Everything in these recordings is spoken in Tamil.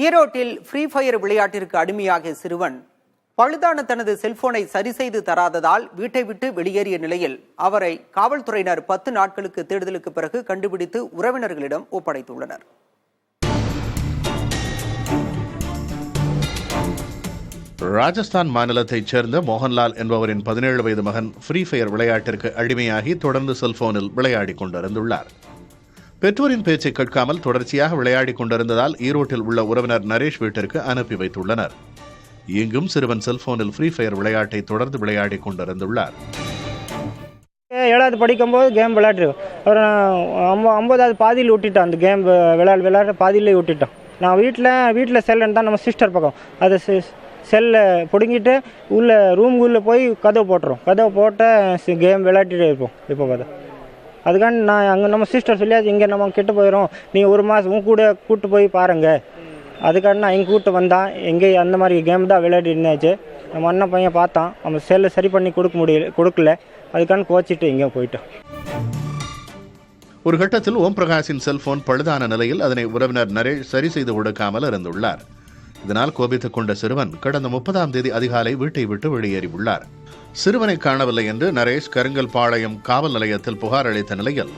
ஈரோட்டில் ஃப்ரீ ஃபயர் விளையாட்டிற்கு அடிமையாகிய சிறுவன் பழுதான தனது செல்போனை சரி செய்து தராததால் வீட்டை விட்டு வெளியேறிய நிலையில் அவரை காவல்துறையினர் 10 நாட்களுக்கு தேடுதலுக்கு பிறகு கண்டுபிடித்து உறவினர்களிடம் ஒப்படைத்துள்ளனர். ராஜஸ்தான் மாநிலத்தைச் சேர்ந்த மோகன்லால் என்பவரின் 17 வயது மகன் ஃப்ரீ ஃபயர் விளையாட்டிற்கு அடிமையாகி தொடர்ந்து செல்போனில் விளையாடிக் கொண்டிருந்துள்ளார். பெற்றோரின் பேச்சை கேட்காமல் தொடர்ச்சியாக விளையாடிக் கொண்டிருந்ததால் ஈரோட்டில் உள்ள உறவினர் நரேஷ் வீட்டிற்கு அனுப்பி வைத்துள்ளனர். இங்கும் சிறுவன் செல்போனில் ஃப்ரீ ஃபயர் விளையாட்டை தொடர்ந்து விளையாடிக் கொண்டிருந்துள்ளார். 7வது படிக்கும்போது கேம் விளையாட்டுருக்கோம். ஒரு 50வது பாதியில் விட்டுட்டோம். அந்த கேம் விளையாட பாதியிலே விட்டுட்டோம். நான் வீட்டில் செல்லுன்னு தான் நம்ம சிஸ்டர் பக்கம் அது செல்லை பிடுங்கிட்டு ரூமுக்குள்ளே போய் கதவை போட்டு கேம் விளையாடிட்டே இருப்போம். இப்போ பார்த்தா அதுக்காண்டி நான் அங்கே நம்ம சிஸ்டர் சொல்லியாச்சு, இங்கே நம்ம கிட்ட போயிடும், நீங்கள் ஒரு மாதம் உங்க கூட கூப்பிட்டு போய் பாருங்கள். அதுக்காண்டி நான் இங்கே கூப்பிட்டு வந்தான். எங்கே அந்த மாதிரி கேம் தான் விளையாடி இருந்தாச்சு. நம்ம அண்ணன் பையன் பார்த்தான், நம்ம செல்லை சரி பண்ணி கொடுக்கல. அதுக்காண்டி கோச்சிட்டு இங்கே போயிட்டோம். ஒரு கட்டத்தில் ஓம் பிரகாஷின் செல்போன் பழுதான நிலையில் அதனை உறவினர் நரேஷ் சரி செய்து கொடுக்காமல் இருந்துள்ளார். இதனால் கோபித்துக் கொண்ட சிறுவன் கடந்த 30ஆம் தேதி அதிகாலை வீட்டை விட்டு வெளியேறியுள்ளார். சிறுவனை காணவில்லை என்று நரேஷ் கருங்கல்பாளையம் காவல் நிலையத்தில் புகார் அளித்த நிலையில்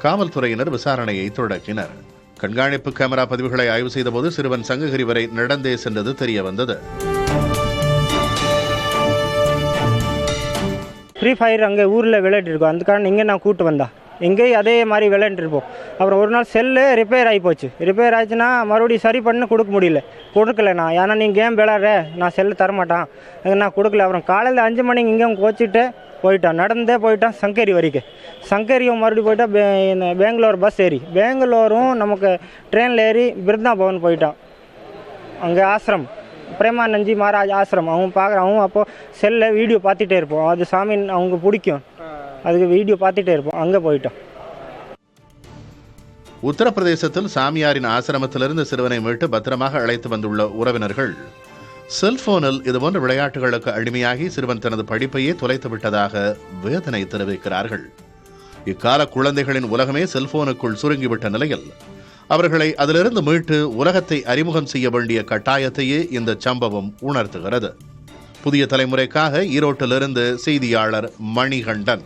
காவல்துறையினர் விசாரணையை தொடங்கினர். கண்காணிப்பு கேமரா பதிவுகளை ஆய்வு செய்தபோது சிறுவன் சங்ககிரி வரை நடந்தே சென்றது தெரிய வந்தது. ஃப்ரீ ஃபயர் அங்கே ஊரில் விளையாட்டு இருக்கோம். அதுக்கான இங்கே நான் கூப்பிட்டு வந்தா எங்கேயும் அதே மாதிரி விளையாண்டுருப்போம். அப்புறம் ஒரு நாள் செல்லு ரிப்பேர் ஆகி போச்சு. ரிப்பேர் ஆச்சுன்னா மறுபடியும் சரி பண்ண கொடுக்கல நான். ஏன்னா நீங்கள் கேம் விளையாடுற, நான் செல்லு தரமாட்டான், நான் கொடுக்கல. அப்புறம் காலையில் 5 மணிக்கு இங்கே கோச்சிட்டு போயிட்டான். நடந்தே போயிட்டான் சங்ககிரி வரைக்கும். சங்ககிரியும் மறுபடியும் போயிட்டான். பெங்களூர் பஸ் ஏறி பெங்களூரும் நமக்கு ட்ரெயினில் ஏறி பிருந்தாபவன் போயிட்டான். அங்கே ஆசிரம் பிரேமானந்தி மகாராஜ் ஆசிரம் அவங்க பார்க்குறான். அவங்க அப்போது செல்லை வீடியோ பார்த்துட்டே இருப்போம். அது சாமி அவங்க பிடிக்கும், அதுக்கு வீடியோ பார்த்துட்டே இருப்போம். அங்கே போயிட்டோம். உத்தரப்பிரதேசத்தில் சாமியாரின் ஆசிரமத்திலிருந்து சிறுவனை மீட்டு பத்திரமாக அழைத்து வந்துள்ள உறவினர்கள் செல்போனில் இதுபோன்ற விளையாட்டுகளுக்கு அடிமையாகி சிறுவன் தனது படிப்பையே தொலைத்து விட்டதாக வேதனை தெரிவிக்கிறார்கள். இக்கால குழந்தைகளின் உலகமே செல்போனுக்குள் சுருங்கிவிட்ட நிலையில் அவர்களை அதிலிருந்து மீட்டு உலகத்தை அறிமுகம் செய்ய வேண்டிய கட்டாயத்தையே இந்த சம்பவம் உணர்த்துகிறது. புதிய தலைமுறைக்காக ஈரோட்டிலிருந்து செய்தியாளர் மணிகண்டன்.